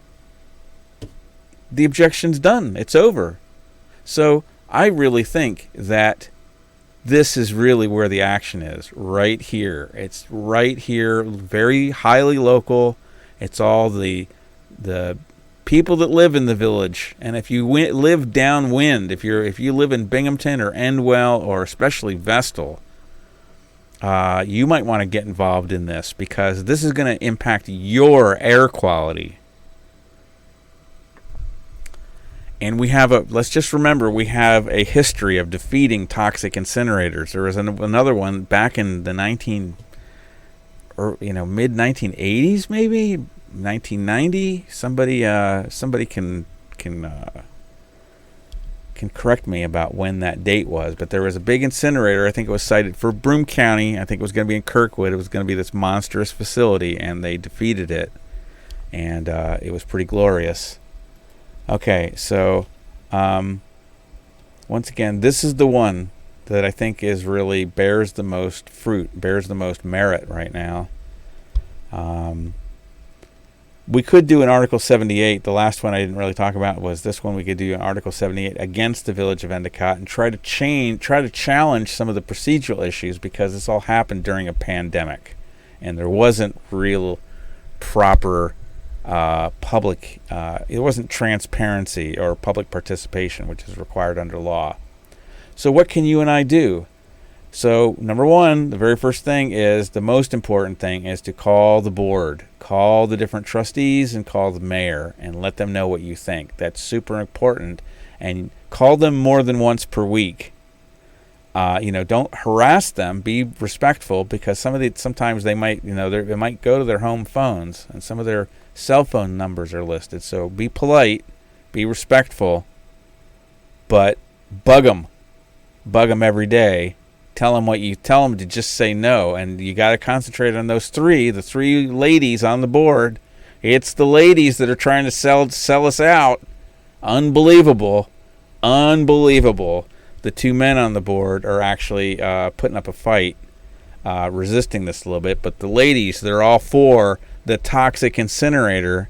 the objection's done. It's over. So I really think that this is really where the action is, right here. It's right here, very highly local. It's all the people that live in the village. And if you live downwind, if you live in Binghamton or Endwell or especially Vestal, you might want to get involved in this, because this is going to impact your air quality. And let's just remember, we have a history of defeating toxic incinerators. There was another one back in the mid 1980s, maybe 1990. Somebody can correct me about when that date was, but there was a big incinerator. I think it was cited for Broome County. I think it was going to be in Kirkwood. It was going to be this monstrous facility, and they defeated it, and it was pretty glorious. Okay, so once again, this is the one that I think is really bears the most fruit, bears the most merit right now. We could do an Article 78. The last one I didn't really talk about was this one. We could do an Article 78 against the village of Endicott and try to challenge some of the procedural issues, because this all happened during a pandemic, and there wasn't real proper public, it wasn't transparency or public participation, which is required under law. So what can you and I do? So number one, the very first thing is, the most important thing is to call the board, call the different trustees, and call the mayor, and let them know what you think. That's super important. And call them more than once per week. Don't harass them. Be respectful, because sometimes they might, they might go to their home phones, and some of their cell phone numbers are listed. So be polite, be respectful, but bug them every day. Tell them to just say no, and you got to concentrate on the three ladies on the board. It's the ladies that are trying to sell us out. Unbelievable. The two men on the board are actually putting up a fight, resisting this a little bit, but the ladies, they're all for the toxic incinerator.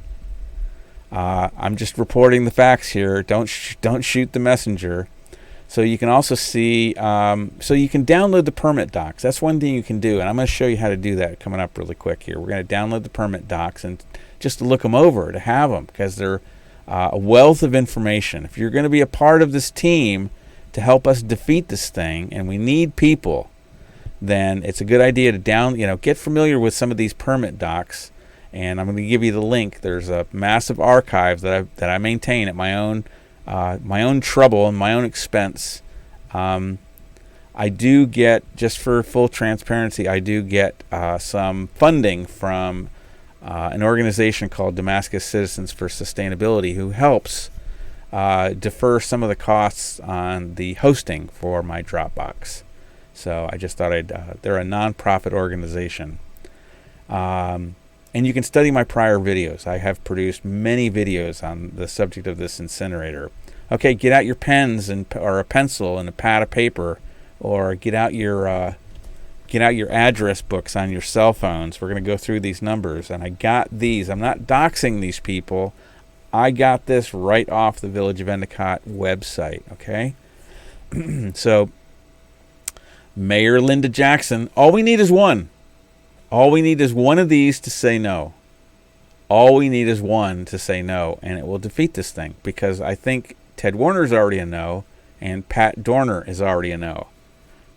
I'm just reporting the facts here. Don't shoot the messenger. So you can also see, so you can download the permit docs. That's one thing you can do, and I'm going to show you how to do that coming up really quick here. We're going to download the permit docs and just to look them over, to have them, because they're a wealth of information. If you're going to be a part of this team to help us defeat this thing, and we need people, then it's a good idea to get familiar with some of these permit docs. And I'm going to give you the link. There's a massive archive that I maintain at my own trouble and my own expense. I do get, just for full transparency, I do get some funding from an organization called Damascus Citizens for Sustainability, who helps defer some of the costs on the hosting for my Dropbox. So I just thought they're a nonprofit organization. And you can study my prior videos. I have produced many videos on the subject of this incinerator. Okay, get out your pens or a pencil and a pad of paper, or get out your address books on your cell phones. We're going to go through these numbers, and I got these. I'm not doxing these people. I got this right off the Village of Endicott website. Okay, so Mayor Linda Jackson. All we need is one. All we need is one of these to say no. All we need is one to say no, and it will defeat this thing, because I think Ted Warner's already a no, and Pat Dorner is already a no.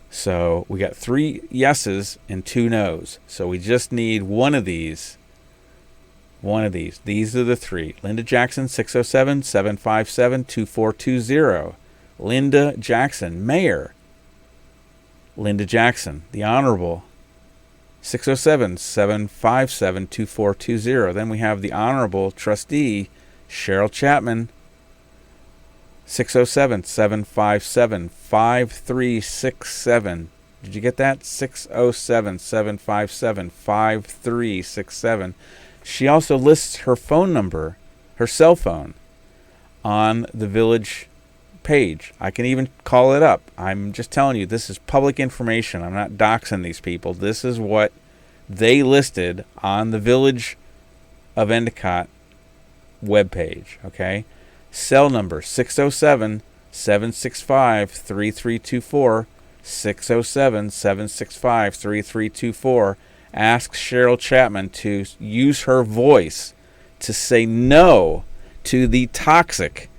So we got 3 yeses and 2 no's. So we just need one of these. One of these. These are the 3. Linda Jackson, 607-757-2420. Linda Jackson, Mayor. Linda Jackson, the Honorable. 607-757-2420. Then we have the Honorable Trustee Cheryl Chapman. 607-757-5367. Did you get that? 607-757-5367. She also lists her phone number, her cell phone, on the village page. I can even call it up. I'm just telling you, this is public information. I'm not doxing these people. This is what they listed on the Village of Endicott webpage. Okay? Cell number 607-765-3324, 607-765-3324, ask Cheryl Chapman to use her voice to say no to the toxic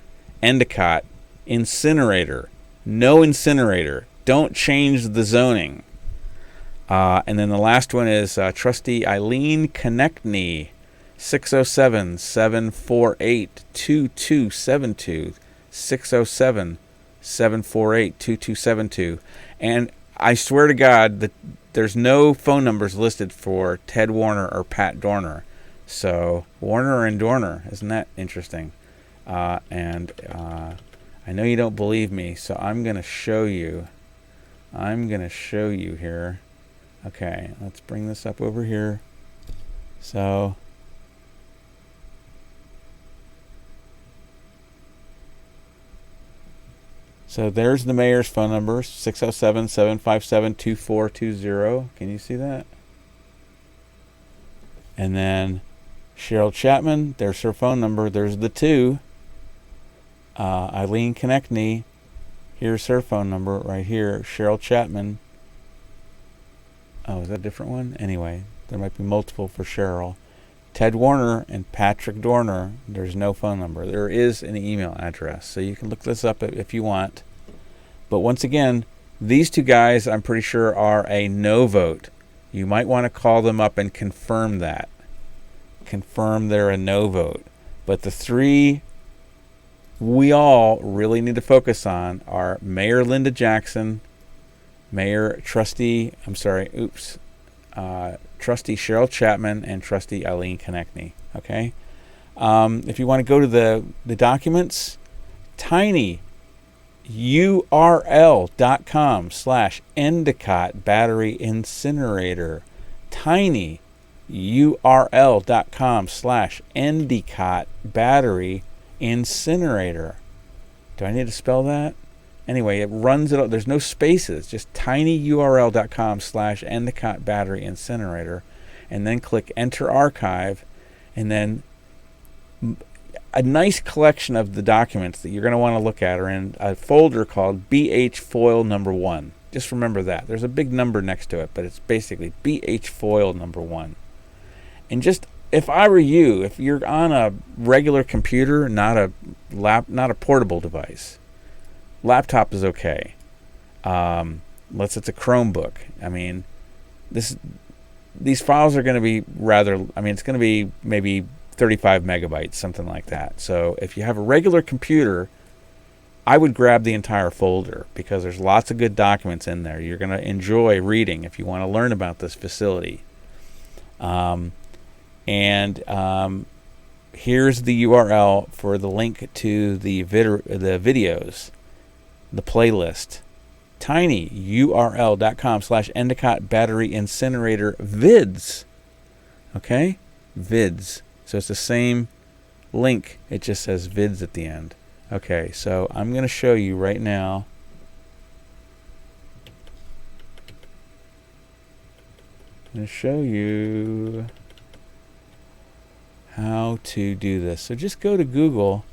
Endicott incinerator. No incinerator. Don't change the zoning. And then the last one is Trustee Eileen Konechny, 607-748-2272. 607-748-2272. And I swear to God that there's no phone numbers listed for Ted Warner or Pat Dorner. So Warner and Dorner, isn't that interesting? And I know you don't believe me, so I'm going to show you. Here. Okay, let's bring this up over here. So there's the mayor's phone number, 607-757-2420. Can you see that? And then Cheryl Chapman, there's her phone number. There's the two. Eileen Konechny, here's her phone number right here. Cheryl Chapman. Oh, is that a different one? Anyway, there might be multiple for Cheryl. Ted Warner and Patrick Dorner, there's no phone number. There is an email address, so you can look this up if you want. But once again, these two guys, I'm pretty sure, are a no vote. You might want to call them up and confirm that. Confirm they're a no vote. But the three we all really need to focus on are Mayor Linda Jackson, Trustee Cheryl Chapman, and Trustee Eileen Konechny. Okay? If you want to go to the documents, tinyurl.com/Endicott Battery Incinerator. tinyurl.com/Endicott Battery Incinerator. Do I need to spell that? Anyway, it runs it. There's no spaces. Just tinyurl.com/Endicott Battery Incinerator, and then click Enter Archive, and then a nice collection of the documents that you're going to want to look at are in a folder called BH Foil Number 1. Just remember that. There's a big number next to it, but it's basically BH Foil Number 1. And just, if I were you, if you're on a regular computer, not a portable device, laptop is okay. Unless it's a Chromebook. I mean, these files are going to be it's going to be maybe 35 megabytes, something like that. So if you have a regular computer, I would grab the entire folder because there's lots of good documents in there. You're going to enjoy reading if you want to learn about this facility. Here's the URL for the link to the videos, the playlist. tinyurl.com/Endicott Battery Incinerator vids. Okay? Vids. So it's the same link. It just says vids at the end. Okay, so I'm going to show you right now. I'm going to show you how to do this. So just go to Google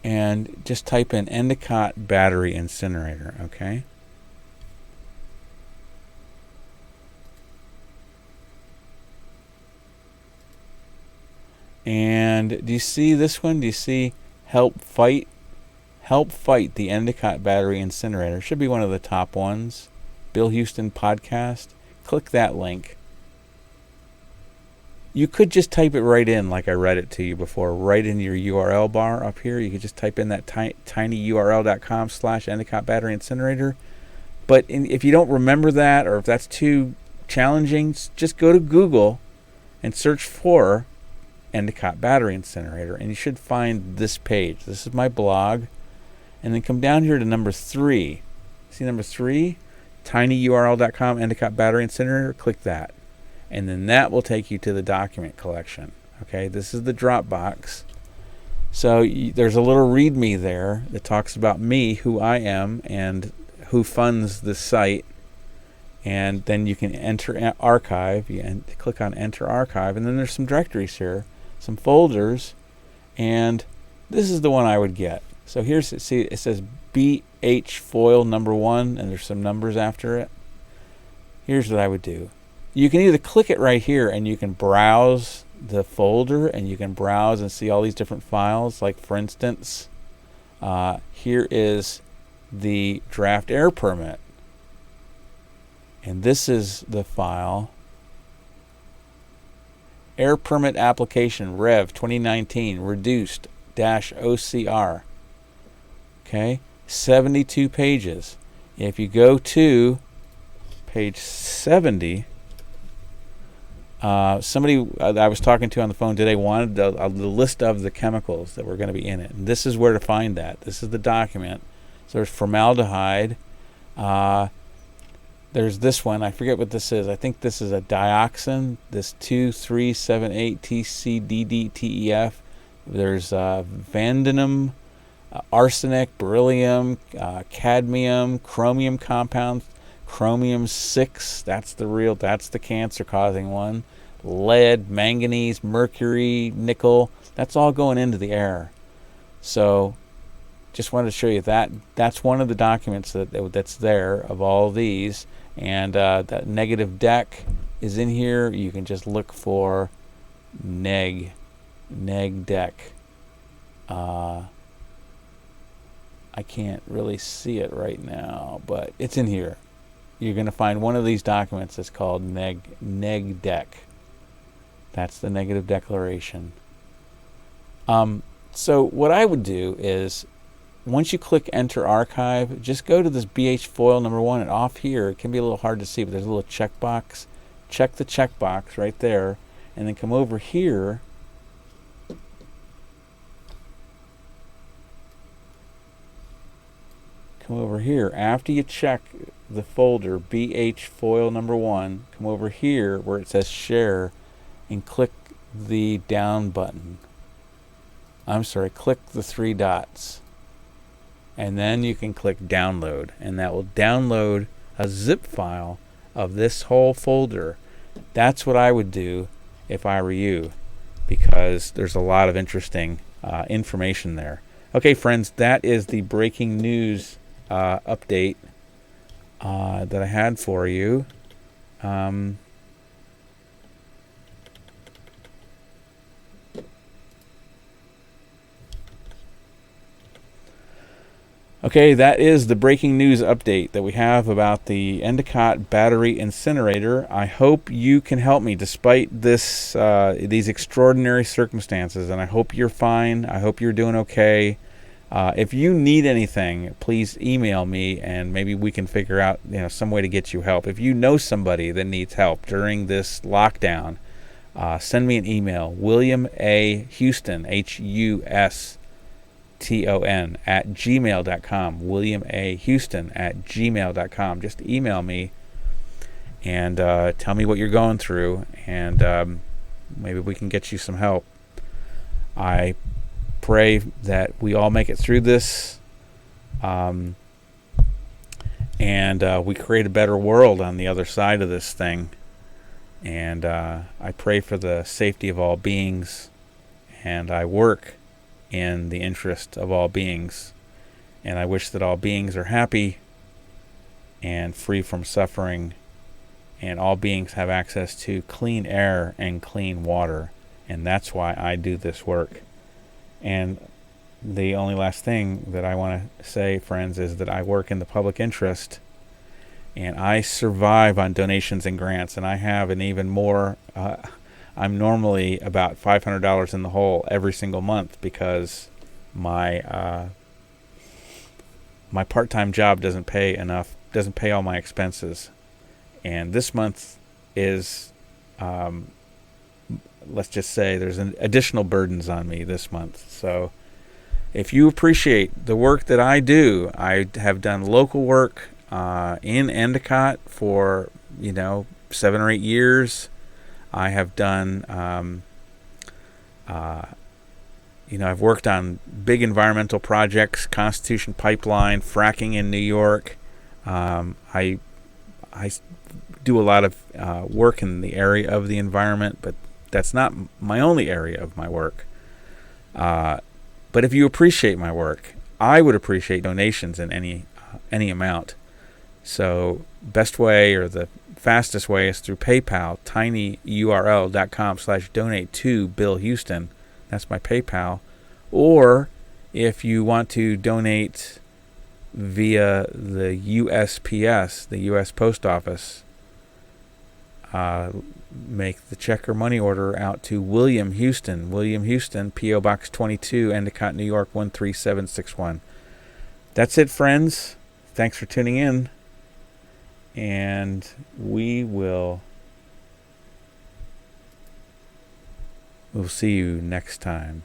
and just type in Endicott Battery Incinerator, okay? And do you see this one? Do you see Help Fight the Endicott Battery Incinerator? Should be one of the top ones. Bill Huston podcast. Click that link. You could just type it right in like I read it to you before, right in your URL bar up here. You could just type in that tinyurl.com/Endicott Battery Incinerator. But if you don't remember that, or if that's too challenging, just go to Google and search for Endicott Battery Incinerator, and you should find this page. This is my blog. And then come down here to number 3. See number 3? tinyurl.com Endicott Battery Incinerator. Click that. And then that will take you to the document collection. Okay, this is the Dropbox. So there's a little README there that talks about me, who I am, and who funds this site. And then you can enter archive. You click on Enter Archive, and then there's some directories here, some folders, and this is the one I would get. So here's, see, it says BH Foil Number 1, and there's some numbers after it. Here's what I would do. You can either click it right here and you can browse the folder and you can browse and see all these different files. Like, for instance, here is the draft air permit. And this is the file. Air permit application Rev 2019 reduced -OCR. Okay, 72 pages. If you go to page 70, somebody I was talking to on the phone today wanted the list of the chemicals that were going to be in it. And this is where to find that. This is the document. So there's formaldehyde. There's this one. I forget what this is. I think this is a dioxin. This 2378 TCDDTEF. There's vanadium, arsenic, beryllium, cadmium, chromium compounds, chromium 6. That's the cancer-causing one. Lead, manganese, mercury, nickel. That's all going into the air. So just wanted to show you that. That's one of the documents that's there of all these. And that negative deck is in here. You can just look for neg deck. I can't really see it right now, but it's in here. You're going to find one of these documents that's called neg deck. That's the negative declaration. So what I would do is, once you click Enter Archive, just go to this BH foil number 1, and off here, it can be a little hard to see, but there's a little checkbox. Check the checkbox right there, and then come over here. Come over here. After you check the folder BH foil number 1, come over here where it says Share, and click the down button. Click the 3 dots. And then you can click download, and that will download a zip file of this whole folder. That's what I would do if I were you, because there's a lot of interesting information there. Okay, friends, that is the breaking news update that I had for you. Okay, that is the breaking news update that we have about the Endicott battery incinerator. I hope you can help me despite this these extraordinary circumstances, and I hope you're fine. I hope you're doing okay. If you need anything, please email me, and maybe we can figure out some way to get you help. If you know somebody that needs help during this lockdown, send me an email. William A. Huston, HUSTON @gmail.com. William A. Huston @gmail.com. Just email me and tell me what you're going through, and maybe we can get you some help. I pray that we all make it through this, and we create a better world on the other side of this thing. And I pray for the safety of all beings, and I work in the interest of all beings, and I wish that all beings are happy and free from suffering, and all beings have access to clean air and clean water, and that's why I do this work. And the only last thing that I want to say, friends, is that I work in the public interest, and I survive on donations and grants, and I have an even more I'm normally about $500 in the hole every single month, because my my part-time job doesn't pay enough, doesn't pay all my expenses, and this month is let's just say there's additional burdens on me this month. So if you appreciate the work that I do, I have done local work in Endicott for 7 or 8 years. I have done, I've worked on big environmental projects, Constitution Pipeline, fracking in New York. I do a lot of work in the area of the environment, but that's not my only area of my work. But if you appreciate my work, I would appreciate donations in any amount. So best way, or the fastest way is through PayPal, tinyurl.com/donate to Bill Huston. That's my PayPal. Or if you want to donate via the USPS, the U.S. Post Office, make the check or money order out to William Huston, P.O. Box 22, Endicott, New York 13761. That's it, friends. Thanks for tuning in. And we'll see you next time.